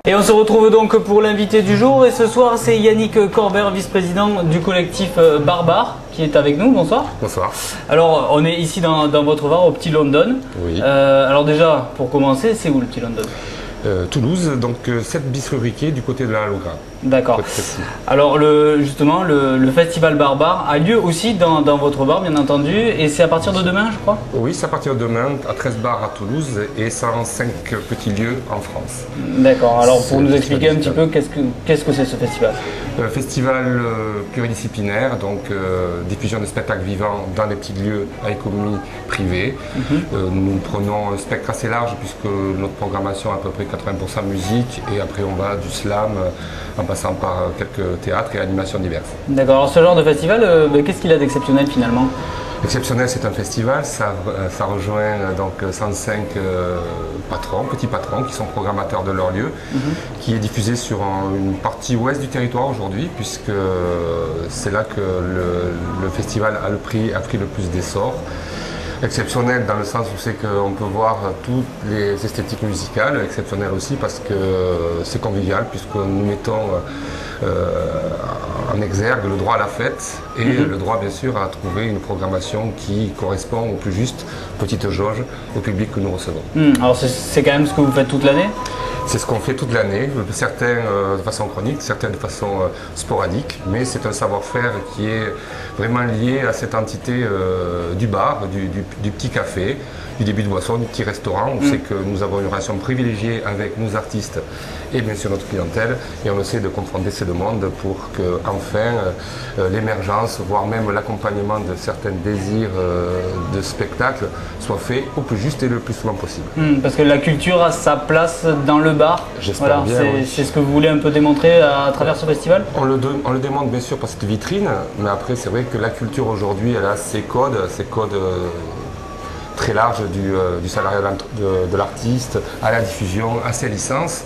Et on se retrouve donc pour l'invité du jour. Et ce soir, c'est Yannick Corbert, vice-président du collectif Barbare, qui est avec nous. Bonsoir. Bonsoir. Alors, on est ici dans votre bar au Petit London. Oui. Alors déjà, pour commencer, c'est où le Petit London? Toulouse, donc 7 bis rubriqués du côté de la Logra. D'accord. Alors justement, le festival Barbare a lieu aussi dans votre bar, bien entendu, et c'est à partir de demain, je crois? Oui, c'est à partir de demain, à 13 bars à Toulouse et 105 petits lieux en France. D'accord. Alors pour nous expliquer un petit peu, qu'est-ce que c'est ce festival? Festival pluridisciplinaire, donc diffusion de spectacles vivants dans des petits lieux à économie privée. Nous prenons un spectre assez large puisque notre programmation est à peu près 80% musique et après on va du slam en passant par quelques théâtres et animations diverses. D'accord, alors ce genre de festival, qu'est-ce qu'il a d'exceptionnel finalement? Exceptionnel, c'est un festival, ça rejoint donc 105 petits patrons qui sont programmateurs de leur lieu, qui est diffusé sur une partie ouest du territoire aujourd'hui, puisque c'est là que le festival a pris le plus d'essor. Exceptionnel dans le sens où c'est qu'on peut voir toutes les esthétiques musicales, exceptionnel aussi parce que c'est convivial puisque nous mettons en exergue le droit à la fête et le droit bien sûr à trouver une programmation qui correspond au plus juste, petite jauge, au public que nous recevons. Alors c'est quand même ce que vous faites toute l'année? C'est ce qu'on fait toute l'année, certains de façon chronique, certains de façon sporadique, mais c'est un savoir-faire qui est vraiment lié à cette entité du bar, du petit café, du début de boisson, du petit restaurant. On sait que nous avons une relation privilégiée avec nos artistes et bien sûr notre clientèle, et on essaie de confronter ces demandes pour que enfin l'émergence, voire même l'accompagnement de certains désirs de spectacle soit fait au plus juste et le plus souvent possible. Parce que la culture a sa place dans le bar. J'espère bien. C'est ce que vous voulez un peu démontrer à travers ce festival? On le démontre bien sûr par cette vitrine, mais après c'est vrai que la culture aujourd'hui elle a ses codes très larges du salariat de l'artiste, à la diffusion, à ses licences.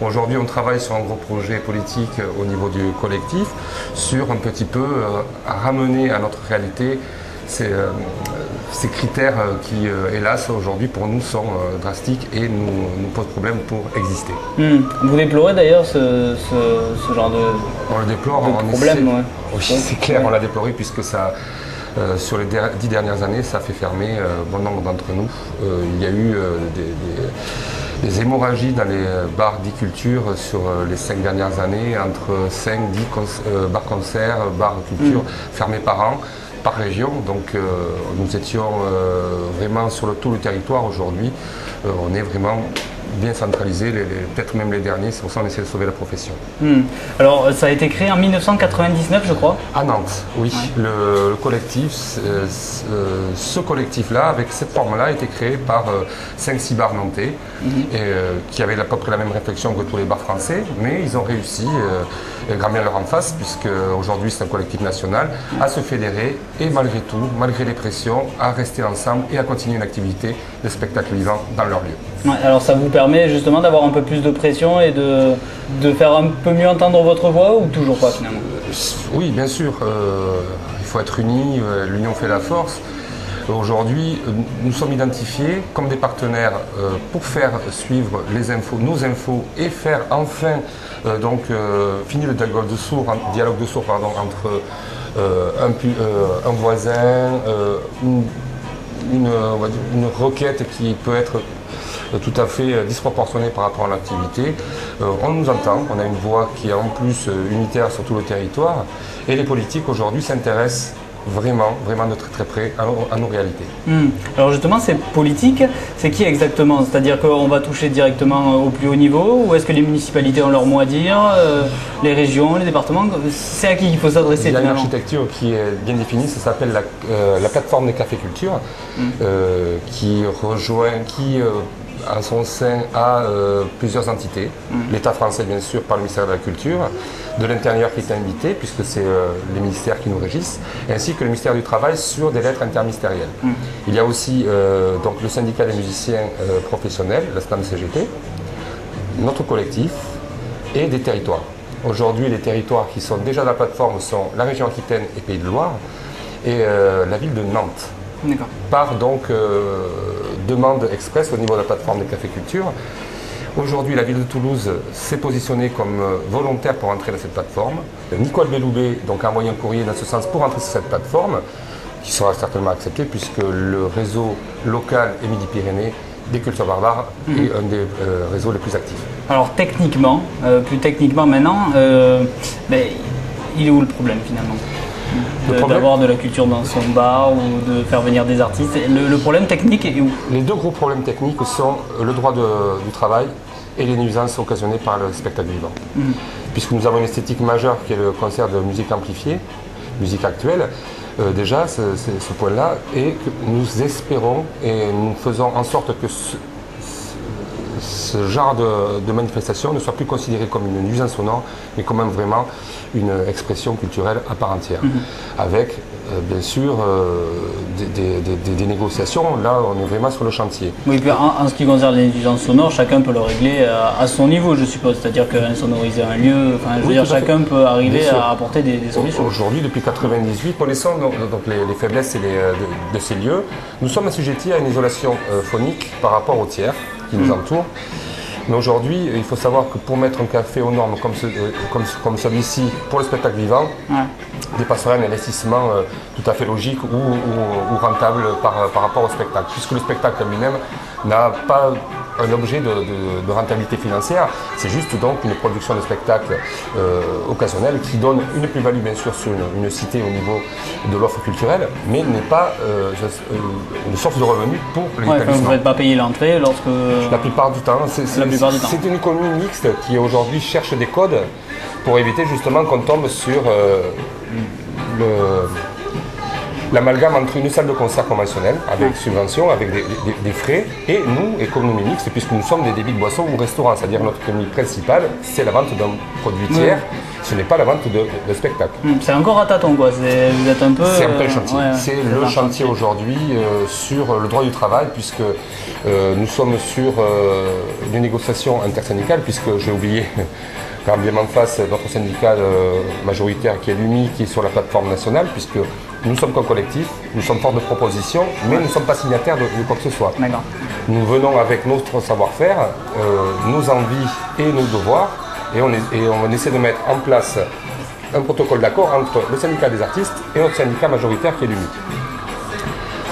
Aujourd'hui on travaille sur un gros projet politique au niveau du collectif, sur un petit peu à ramener à notre réalité ces critères qui, hélas, aujourd'hui pour nous sont drastiques et nous posent problème pour exister. Vous déplorez d'ailleurs ce genre de On le déplore, de problème, ouais. Oui, c'est clair, on l'a déploré puisque ça, sur les 10 dernières années, ça a fait fermer bon nombre d'entre nous. Il y a eu des hémorragies dans les bars d'e-culture sur les 5 dernières années, entre 5, 10 bars-concerts, bars culture fermés par an, par région. Donc nous étions vraiment sur tout le territoire aujourd'hui. On est vraiment bien centralisé, peut-être même les derniers, c'est pour ça qu'on essaie de sauver la profession. Alors ça a été créé en 1999 je crois? À Nantes, oui. Ouais. Le collectif, ce collectif-là, avec cette forme-là, a été créé par 5-6 bars nantais, qui avaient à peu près la même réflexion que tous les bars français, mais ils ont réussi, grand bien leur en face, puisque aujourd'hui c'est un collectif national, à se fédérer et malgré tout, malgré les pressions, à rester ensemble et à continuer une activité de spectacle vivant dans leur lieu. Ouais, alors ça vous permet justement d'avoir un peu plus de pression et de faire un peu mieux entendre votre voix ou toujours pas finalement? Oui, bien sûr, il faut être unis, l'union fait la force. Aujourd'hui, nous sommes identifiés comme des partenaires pour faire suivre les infos, nos infos et faire enfin finir le dialogue de sourds entre un voisin, une requête qui peut être tout à fait disproportionnée par rapport à l'activité. On nous entend, on a une voix qui est en plus unitaire sur tout le territoire et les politiques aujourd'hui s'intéressent vraiment de très très près à nos réalités. Alors justement, ces politiques, c'est qui exactement? C'est-à-dire qu'on va toucher directement au plus haut niveau ou est-ce que les municipalités ont leur mot à dire, les régions, les départements? C'est à qui il faut s'adresser? Il y a une architecture qui est bien définie, ça s'appelle la plateforme des cafés culture, qui en son sein à plusieurs entités. L'État français bien sûr par le ministère de la Culture, de l'Intérieur qui est invité puisque c'est les ministères qui nous régissent, ainsi que le ministère du Travail sur des lettres interministérielles. Il y a aussi donc le syndicat des musiciens professionnels, la STAM-CGT, notre collectif et des territoires. Aujourd'hui les territoires qui sont déjà dans la plateforme sont la région Aquitaine et Pays de Loire et la ville de Nantes. Par donc demande express au niveau de la plateforme des cafés culture. Aujourd'hui, la ville de Toulouse s'est positionnée comme volontaire pour entrer dans cette plateforme. Nicole Belloubet donc, a envoyé un courrier dans ce sens pour entrer sur cette plateforme, qui sera certainement accepté puisque le réseau local et Midi-Pyrénées des cultures barbares est un des réseaux les plus actifs. Alors techniquement, plus techniquement maintenant, il est où le problème finalement d'avoir de la culture dans son bar ou de faire venir des artistes? Le problème technique est où? Les deux gros problèmes techniques sont le droit du travail et les nuisances occasionnées par le spectacle vivant. Puisque nous avons une esthétique majeure qui est le concert de musique amplifiée, musique actuelle, déjà ce point-là, et que nous espérons et nous faisons en sorte que ce genre de manifestation ne soit plus considéré comme une nuisance sonore, mais quand même vraiment une expression culturelle à part entière. Avec, bien sûr, des négociations. Là, on est vraiment sur le chantier. Oui, puis en ce qui concerne les nuisances sonores, chacun peut le régler à son niveau, je suppose. C'est-à-dire qu'insonoriser un lieu, chacun peut arriver à apporter des solutions. Aujourd'hui, depuis 1998, connaissant donc les faiblesses de ces lieux, nous sommes assujettis à une isolation phonique par rapport aux tiers qui nous entourent. Mais aujourd'hui, il faut savoir que pour mettre un café aux normes comme celui-ci pour le spectacle vivant, dépasserait un investissement tout à fait logique ou rentable par rapport au spectacle, puisque le spectacle lui-même n'a pas un objet de rentabilité financière, c'est juste donc une production de spectacle occasionnel qui donne une plus-value bien sûr sur une cité au niveau de l'offre culturelle, mais n'est pas une source de revenus pour l'établissement. Vous ne faites pas payer l'entrée lorsque... La plupart du temps. C'est une économie mixte qui aujourd'hui cherche des codes pour éviter justement qu'on tombe sur l'amalgame entre une salle de concert conventionnelle avec subvention, avec des frais, et nous, économie mixte, puisque nous sommes des débits de boissons ou restaurants, c'est-à-dire notre économie principale, c'est la vente d'un produit tiers, ce n'est pas la vente de spectacle. C'est encore à tâtons, quoi. Vous êtes un peu... C'est un peu le chantier. C'est le chantier aujourd'hui sur le droit du travail, puisque nous sommes sur une négociation intersyndicale, puisque j'ai oublié... quand bien en face notre syndicat majoritaire qui est l'UMI, qui est sur la plateforme nationale, puisque nous sommes qu'un collectif, nous sommes force de proposition, mais nous ne sommes pas signataires de quoi que ce soit. Nous venons avec notre savoir-faire, nos envies et nos devoirs, et on essaie de mettre en place un protocole d'accord entre le syndicat des artistes et notre syndicat majoritaire qui est l'UMI.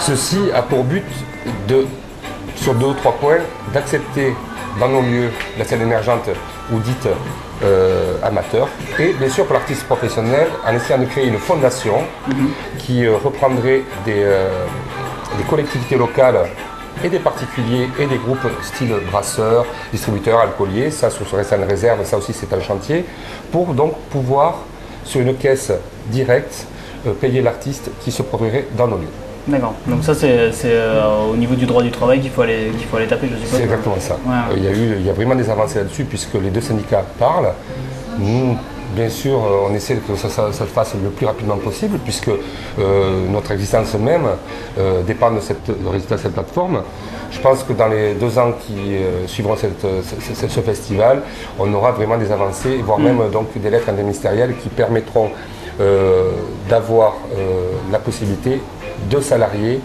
Ceci a pour but sur 2 ou 3 points, d'accepter dans nos lieux la scène émergente ou dite amateur, et bien sûr pour l'artiste professionnel en essayant de créer une fondation qui reprendrait des collectivités locales et des particuliers et des groupes style brasseurs, distributeurs, alcooliers, ça serait ça une réserve, ça aussi c'est un chantier, pour donc pouvoir sur une caisse directe payer l'artiste qui se produirait dans nos lieux. D'accord, donc ça c'est au niveau du droit du travail qu'il faut aller taper, je suppose. C'est exactement ça. Il y a vraiment des avancées là-dessus puisque les deux syndicats parlent. Nous, bien sûr, on essaie que ça se fasse le plus rapidement possible puisque notre existence même dépend de le résultat de cette plateforme. Je pense que dans les 2 ans qui suivront ce festival, on aura vraiment des avancées, voire même donc des lettres interministérielles qui permettront d'avoir la possibilité de salarier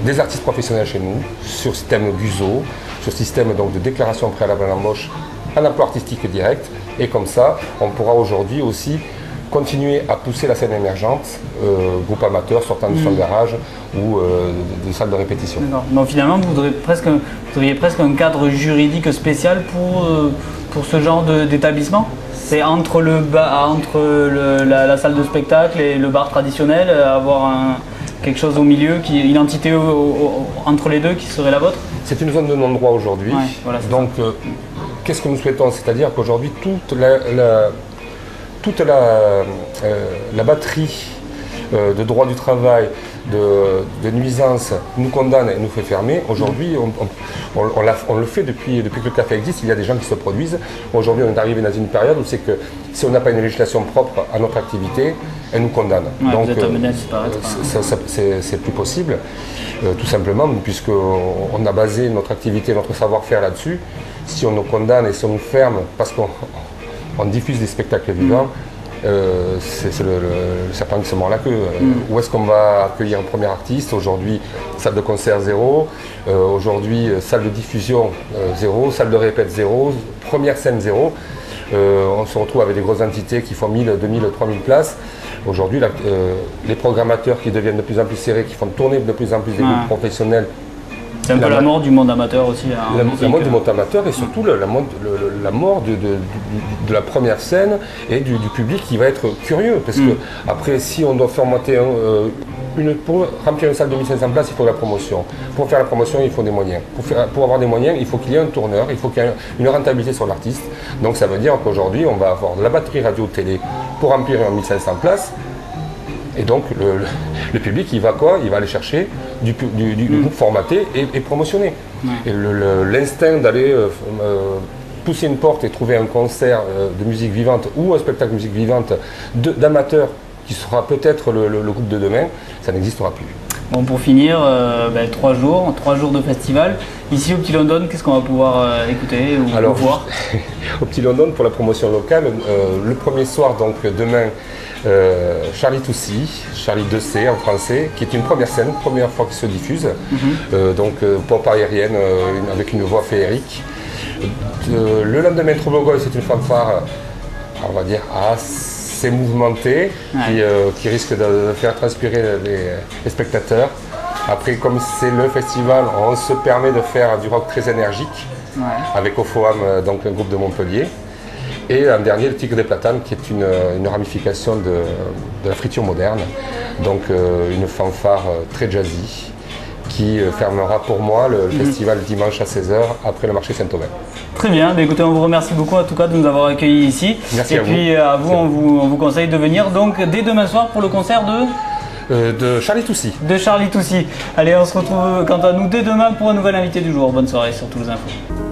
des artistes professionnels chez nous sur système GUSO, sur système donc de déclaration préalable à l'embauche, un emploi artistique direct, et comme ça on pourra aujourd'hui aussi continuer à pousser la scène émergente, groupe amateur sortant de son garage ou de salle de répétition. Donc finalement vous auriez presque un cadre juridique spécial pour ce genre d'établissement? C'est entre la salle de spectacle et le bar traditionnel, avoir quelque chose au milieu, une entité entre les deux qui serait la vôtre? C'est une zone de non-droit aujourd'hui. Donc qu'est-ce que nous souhaitons? C'est-à-dire qu'aujourd'hui toute la batterie de droit du travail, de nuisances nous condamne et nous fait fermer. Aujourd'hui, on le fait depuis que le café existe, il y a des gens qui se produisent. Aujourd'hui, on est arrivé dans une période où c'est que si on n'a pas une législation propre à notre activité, elle nous condamne. Donc vous êtes amené à disparaître. C'est plus possible, tout simplement, puisqu'on a basé notre activité, notre savoir-faire là-dessus. Si on nous condamne et si on nous ferme parce qu'on diffuse des spectacles vivants, c'est le serpent qui se mord la queue. Où est-ce qu'on va accueillir un premier artiste? Aujourd'hui, salle de concert zéro. Aujourd'hui, salle de diffusion zéro, salle de répète zéro, première scène zéro. On se retrouve avec des grosses entités qui font 1000, 2000, 3000 places. Aujourd'hui, les programmateurs qui deviennent de plus en plus serrés, qui font tourner de plus en plus des groupes professionnels. C'est un peu la mort du monde amateur aussi. La mort du monde amateur et surtout la mort de la première scène et du public qui va être curieux. Parce que après, si on doit faire monter pour remplir une salle de 1500 places, il faut de la promotion. Pour faire la promotion, il faut des moyens. Pour avoir des moyens, il faut qu'il y ait un tourneur, il faut qu'il y ait une rentabilité sur l'artiste. Donc ça veut dire qu'aujourd'hui, on va avoir de la batterie radio-télé pour remplir 1500 places. Et donc le public, il va quoi? Il va aller chercher du groupe formaté et promotionné. Et l'instinct d'aller pousser une porte et trouver un concert de musique vivante ou un spectacle de musique vivante d'amateurs qui sera peut-être le groupe de demain, ça n'existera plus. Bon, pour finir, 3 jours de festival. Ici au Petit London, qu'est-ce qu'on va pouvoir écouter ou voir? Au Petit London, pour la promotion locale, le premier soir, donc demain, Charlie Toussy, Charlie 2C en français, qui est une première scène, première fois que se diffuse. Donc pop aérienne avec une voix féerique. Le lendemain, Trobogoy, c'est une fanfare, on va dire, assez mouvementée, qui risque de faire transpirer les spectateurs. Après, comme c'est le festival, on se permet de faire du rock très énergique, avec Ophoam, donc un groupe de Montpellier. Et en dernier, le Tigre des Platanes, qui est une ramification de la friture moderne. Donc une fanfare très jazzy, qui fermera pour moi le festival dimanche à 16h après le marché Saint-Omer. Très bien, bah écoutez, on vous remercie beaucoup en tout cas de nous avoir accueillis ici. Merci à vous. Et puis à vous, on vous conseille de venir donc dès demain soir pour le concert de Charlie Toussy. De Charlie Toussy. Allez, on se retrouve quant à nous dès demain pour un nouvel invité du jour. Bonne soirée sur Toulouse Info.